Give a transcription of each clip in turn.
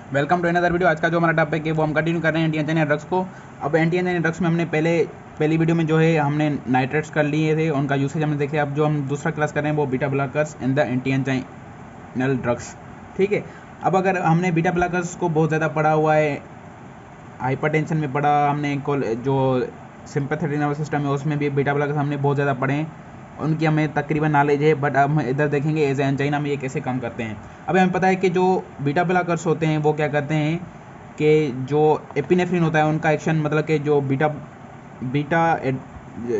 Welcome to another video. आज का जो हमारा टॉपिक है वो हम कंटिन्यू कर रहे हैं एंटी एंजाइना ड्रग्स को। अब एंटी एंजाइना ड्रग्स में हमने पहली वीडियो में जो है हमने नाइट्रेट्स कर लिए थे, उनका यूसेज हमने देखे। अब जो हम दूसरा क्लास कर रहे हैं वो beta blockers in the anti anginal drugs. ठीक है, अब अगर हमने बीटा ब्लॉकर्स को बहुत ज़्यादा पढ़ा हुआ है, हाइपरटेंशन में पढ़ा हमने, जो सिंपैथेटिक नर्वस सिस्टम है उसमें भी बीटा ब्लॉकर्स हमने बहुत ज़्यादा पढ़े हैं, उनकी हमें तकरीबन नॉलेज है। बट अब हम इधर देखेंगे एज एंजाइना में ये कैसे काम करते हैं। अब हमें पता है कि जो बीटा ब्लॉकर्स होते हैं वो क्या करते हैं कि जो एपिनेफ्रिन होता है उनका एक्शन, मतलब कि जो बीटा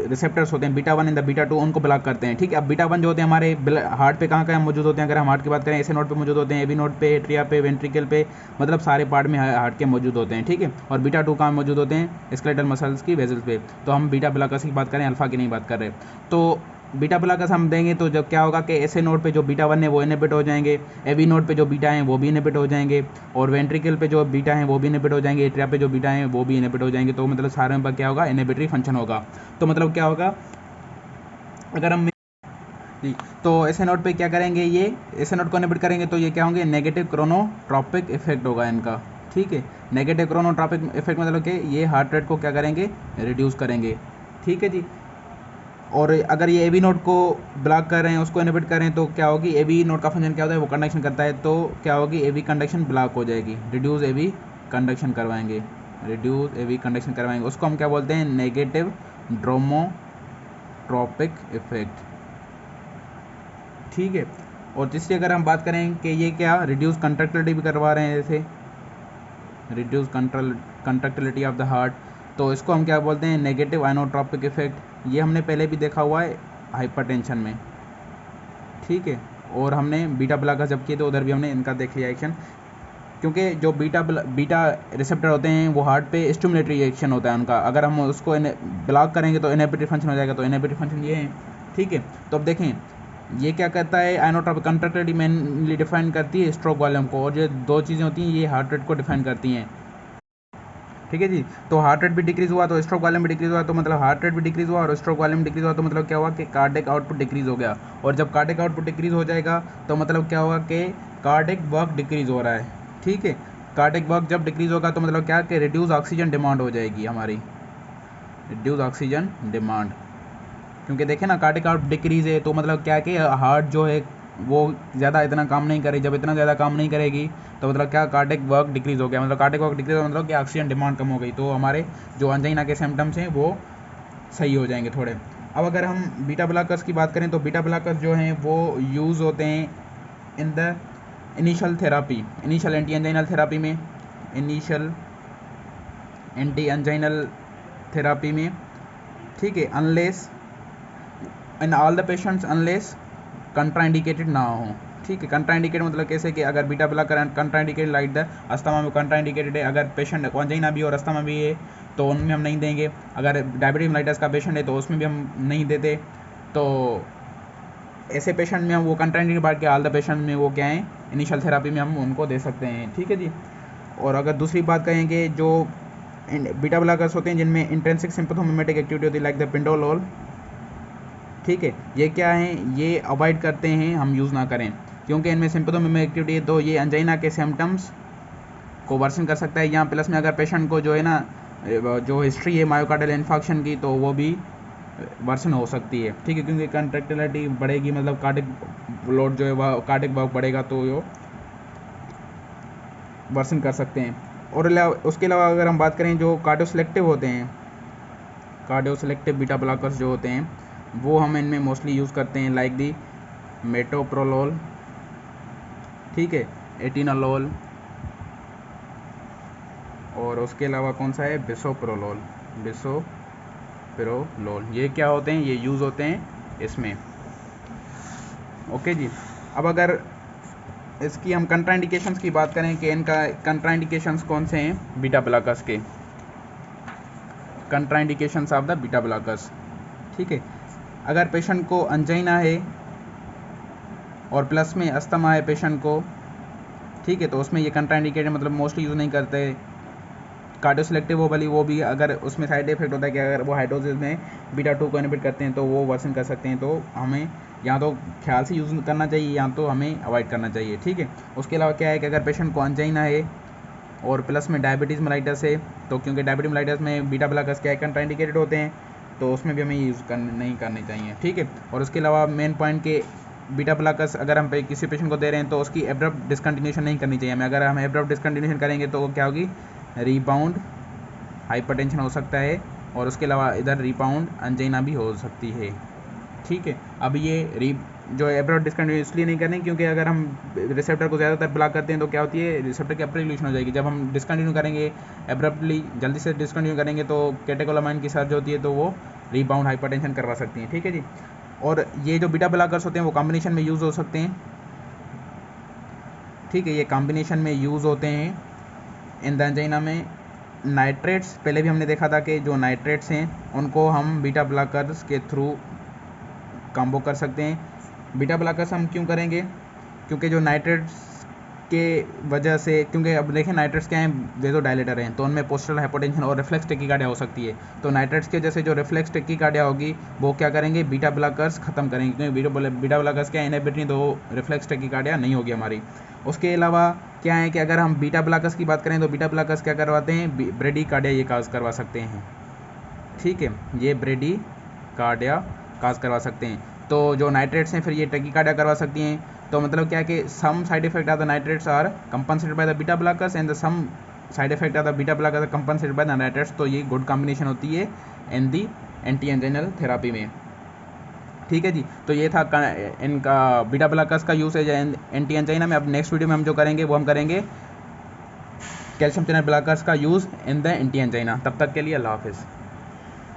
रिसेप्टर्स होते हैं बीटा 1 इन द बीटा 2, उनको ब्लॉक करते हैं। ठीक है, अब बीटा 1 जो होते हैं हमारे हार्ट पे कहाँ मौजूद होते हैं, अगर हम हार्ट की बात करें ऐसे नोड पे मौजूद होते हैं, एबी नोड पे, एट्रिया पे, वेंट्रिकल पे, मतलब सारे पार्ट में हार्ट के मौजूद होते हैं। ठीक है, और बीटा 2 कहाँ मौजूद होते हैं, स्केलेटल मसल्स की वेजल्स पे। तो हम बीटा ब्लॉकर्स की बात करें, अल्फा की नहीं बात कर रहे। तो बीटा ब्लॉकर्स हम देंगे तो जब क्या होगा कि ऐसे नोड पे जो बीटा 1 है वो इनहिबिट हो जाएंगे, एबी नोड पे जो बीटा हैं वो भी इनहिबिट हो जाएंगे, और वेंट्रिकल पे जो बीटा हैं वो भी इनहिबिट हो जाएंगे, एट्रिया पे जो बीटा हैं वो भी इनहिबिट हो जाएंगे। तो मतलब सारे में क्या होगा, इनहिबिटरी फंक्शन होगा। तो मतलब क्या होगा, अगर हम जी, तो ऐसे नोड पे क्या करेंगे, ये ऐसे नोड को इनहिबिट करेंगे तो ये क्या होंगे, नेगेटिव क्रोनोट्रॉपिक इफेक्ट होगा इनका। ठीक है, नेगेटिव क्रोनोट्रॉपिक इफेक्ट मतलब कि ये हार्ट रेट को क्या करेंगे, रिड्यूस करेंगे। ठीक है जी, और अगर ये एबी नोड को ब्लॉक कर रहे हैं, उसको इनहिबिट कर रहे हैं, तो क्या होगी, एबी नोड का फंक्शन क्या होता है, वो कंडक्शन करता है। तो क्या होगी, एबी कंडक्शन ब्लॉक हो जाएगी, रिड्यूस एबी कंडक्शन करवाएंगे, रिड्यूस एबी कंडक्शन करवाएंगे। उसको हम क्या बोलते हैं, नेगेटिव ड्रोमोट्रॉपिक इफेक्ट। ठीक है, और तीसरी अगर हम बात करें कि ये क्या रिड्यूस कंट्रक्टिलिटी भी करवा रहे हैं, जैसे रिड्यूस कंट्रक्टिलिटी ऑफ द हार्ट, तो इसको हम क्या बोलते हैं, नेगेटिव आइनोट्रॉपिक इफेक्ट। ये हमने पहले भी देखा हुआ है हाइपरटेंशन में। ठीक है, और हमने बीटा ब्लॉकर जब किए तो उधर भी हमने इनका देख लिया एक्शन, क्योंकि जो बीटा रिसेप्टर होते हैं वो हार्ट पे स्टिमुलेटरी एक्शन होता है उनका। अगर हम उसको ब्लॉक करेंगे तो इनहिबिटरी फंक्शन हो जाएगा, तो इनहिबिटरी फंक्शन ये है। ठीक है, तो अब देखें ये क्या करता है, आइनोट्रॉपिक कंट्रक्टिलिटी मेनली डिफाइन करती है स्ट्रोक वॉल्यूम को, और ये दो चीज़ें होती हैं ये हार्ट रेट को डिफाइन करती हैं। ठीक है जी, तो हार्ट रेट भी डिक्रीज हुआ तो स्ट्रोक वॉल्यूम भी डिक्रीज हुआ, तो मतलब हार्ट रेट भी डिक्रीज हुआ और स्ट्रोक वॉल्यूम डिक्रीज हुआ, तो मतलब क्या हुआ कि कार्डिक आउटपुट डिक्रीज हो गया। और जब कार्डिक आउटपुट डिक्रीज हो जाएगा तो मतलब क्या होगा कि कार्डिक वर्क डिक्रीज हो रहा है। ठीक है, कार्डिक वर्क जब डिक्रीज होगा तो मतलब क्या कि रिड्यूस ऑक्सीजन डिमांड हो जाएगी हमारी, रिड्यूस ऑक्सीजन डिमांड। क्योंकि देखें ना, कार्डिक आउटपुट डिक्रीज है तो मतलब क्या कि हार्ट जो है वो ज़्यादा इतना काम नहीं करेगी। जब इतना ज़्यादा काम नहीं करेगी तो मतलब क्या, कार्डिक वर्क डिक्रीज हो गया, मतलब कार्डिक वर्क डिक्रीज हो मतलब कि ऑक्सीजन डिमांड कम हो गई, तो हमारे जो एंजाइना के सिम्टम्स हैं वो सही हो जाएंगे थोड़े। अब अगर हम बीटा ब्लॉकर्स की बात करें तो बीटा ब्लॉकर्स जो हैं वो यूज़ होते हैं in the initial therapy, initial anti anginal therapy में, इनिशियल एंटी एंजाइनल थेरापी में। ठीक है, unless in all the patients unless contraindicated ना हो। ठीक है, कंट्राइंडिकेट मतलब कैसे कि अगर beta blocker contraindicated like the asthma में कंट्राइंडिकेटेड है, अगर पेशेंट को एंजाइना भी और अस्थमा भी है तो उनमें हम नहीं देंगे। अगर डायबिटिक मेलाइटस का पेशेंट है तो उसमें भी हम नहीं देते। तो ऐसे पेशेंट में हम वो कंट्राइंडिकेटेड बात के ऑल द पेशेंट में वो क्या है, इनिशियल थेरापी में हम उनको दे सकते हैं। ठीक है जी, और अगर दूसरी बात कहें कि जो बीटा ब्लॉकर्स होते हैं जिनमें इंट्रिंसिक सिम्पैथोमिमेटिक एक्टिविटी होती है लाइक द पिंडोलोल। ठीक है, ये क्या है, ये अवॉइड करते हैं, हम यूज़ ना करें, क्योंकि इनमें सिम्पैथोमिमेटिक एक्टिविटी है तो ये एंजाइना के सिम्टम्स को वर्सन कर सकता है। यहाँ प्लस में अगर पेशेंट को जो है ना, जो हिस्ट्री है मायोकार्डियल इन्फेक्शन की, तो वो भी वर्सन हो सकती है। ठीक है, क्योंकि कंट्रैक्टिलिटी बढ़ेगी, मतलब कार्डिक लोड जो है वह कार्डिक वर्क बढ़ेगा तो वो वर्सन कर सकते हैं। और उसके अलावा अगर हम बात करें जो कार्डियोसेलेक्टिव होते हैं, कार्डियोसेलेक्टिव बीटा ब्लॉकर्स जो होते हैं वो हम इनमें मोस्टली यूज़ करते हैं लाइक दी मेटोप्रोलोल। ठीक है, एटिनोलोल, और उसके अलावा कौन सा है, बिसोप्रोलोल, बिसोप्रोलोल। ये क्या होते हैं, ये यूज़ होते हैं इसमें। ओके जी, अब अगर इसकी हम कंट्राइंडिकेशंस की बात करें कि इनका कंट्राइंडिकेशंस कौन से हैं बीटा ब्लॉकर्स के, कंट्राइंडिकेशंस ऑफ द बीटा ब्लॉकर्स। ठीक है, अगर पेशेंट को एंजाइना है और प्लस में अस्थमा है पेशेंट को, ठीक है, तो उसमें ये कंट्राइंडिकेटेड मतलब मोस्टली यूज़ नहीं करते। कार्डियोसेलेक्टिव वो वाली वो भी अगर उसमें साइड इफेक्ट होता है कि अगर वो हाइड्रोसिस में बीटा 2 को इनहिबिट करते हैं तो वो वर्सन कर सकते हैं, तो हमें या तो ख्याल से यूज़ करना चाहिए या तो हमें अवॉइड करना चाहिए। ठीक है, उसके अलावा क्या है कि अगर पेशेंट को एंजाइना है और प्लस में डायबिटीज़ मेलाइटस है, तो क्योंकि डायबिटीज मेलाइटस में बीटा ब्लॉकर्स क्या कंट्राइंडिकेटेड होते हैं, तो उसमें भी हमें यूज़ नहीं करनी चाहिए, ठीक है। और उसके अलावा मेन पॉइंट के बीटा ब्लॉकर्स अगर हम किसी पेशेंट को दे रहे हैं तो उसकी एब्रप्ट डिस्कंटिन्यूशन नहीं करनी चाहिए हमें। अगर हम एब्रप्ट डिस्कंटिन्यूशन करेंगे तो क्या होगी, रीबाउंड हाइपरटेंशन हो सकता है, और उसके अलावा इधर रीबाउंड एंजाइना भी हो सकती है, ठीक है। अब ये जो एब्रप्ट डिस्कंटिन्यू इसलिए नहीं करनी क्योंकि अगर हम रिसेप्टर को ज़्यादातर ब्लॉक करते हैं तो क्या होती है, रिसेप्टर की अपरेगुलेशन हो जाएगी। जब हम डिस्कंटिन्यू करेंगे एब्रप्टली जल्दी से डिस्कंटिन्यू करेंगे तो कैटेकोलामाइन की सर्ज होती है, तो वो रीबाउंड हाइपरटेंशन करवा सकती हैं, ठीक है जी। और ये जो बीटा ब्लॉकर्स होते हैं वो कॉम्बिनेशन में यूज़ हो सकते हैं, ठीक है, ये कॉम्बिनेशन में यूज़ होते हैं इन द एंजाइना में। नाइट्रेट्स पहले भी हमने देखा था कि जो नाइट्रेट्स हैं उनको हम बीटा ब्लॉकर्स के थ्रू कॉम्बो कर सकते हैं। बीटा ब्लॉकर्स हम क्यों करेंगे, क्योंकि जो नाइट्रेट्स के वजह से, क्योंकि अब देखें नाइट्रेट्स क्या हैं, वेज़ोडायलेटर हैं, तो उनमें पोस्टरल हाइपोटेंशन और रिफ्लेक्स टेकिकार्डिया हो सकती है। तो नाइट्रेट्स की वजह से जो रिफ्लेक्स टेकिकार्डिया होगी वो क्या करेंगे, बीटा ब्लॉकर्स खत्म करेंगे, क्योंकि बीटा ब्लॉकर्स क्या इनहिबिटरी, तो रिफ्लेक्स टेकिकार्डिया नहीं होगी हमारी। उसके अलावा क्या है कि अगर हम बीटा ब्लॉकर्स की बात करें तो बीटा ब्लॉकर्स क्या करवाते हैं, ब्रेडीकार्डिया ये काज करवा सकते हैं, ठीक है, ये ब्रेडीकार्डिया काज करवा सकते हैं। तो जो नाइट्रेट्स हैं फिर ये टेकिकार्डिया करवा सकती हैं। तो मतलब क्या है कि some side effect of the nitrates are compensated by the beta blockers and the some side effect of the beta blockers are compensated by the nitrates. तो ये गुड कॉम्बिनेशन होती है in the anti anginal therapy में, ठीक है जी। तो ये था इनका बीटा ब्लॉकर्स का यूसेज एंटी एंजाइना में। अब नेक्स्ट वीडियो में हम जो करेंगे वो हम करेंगे कैल्शियम चैनल ब्लॉकर्स का use in the anti angina. तब तक के लिए अल्लाह हाफिज़।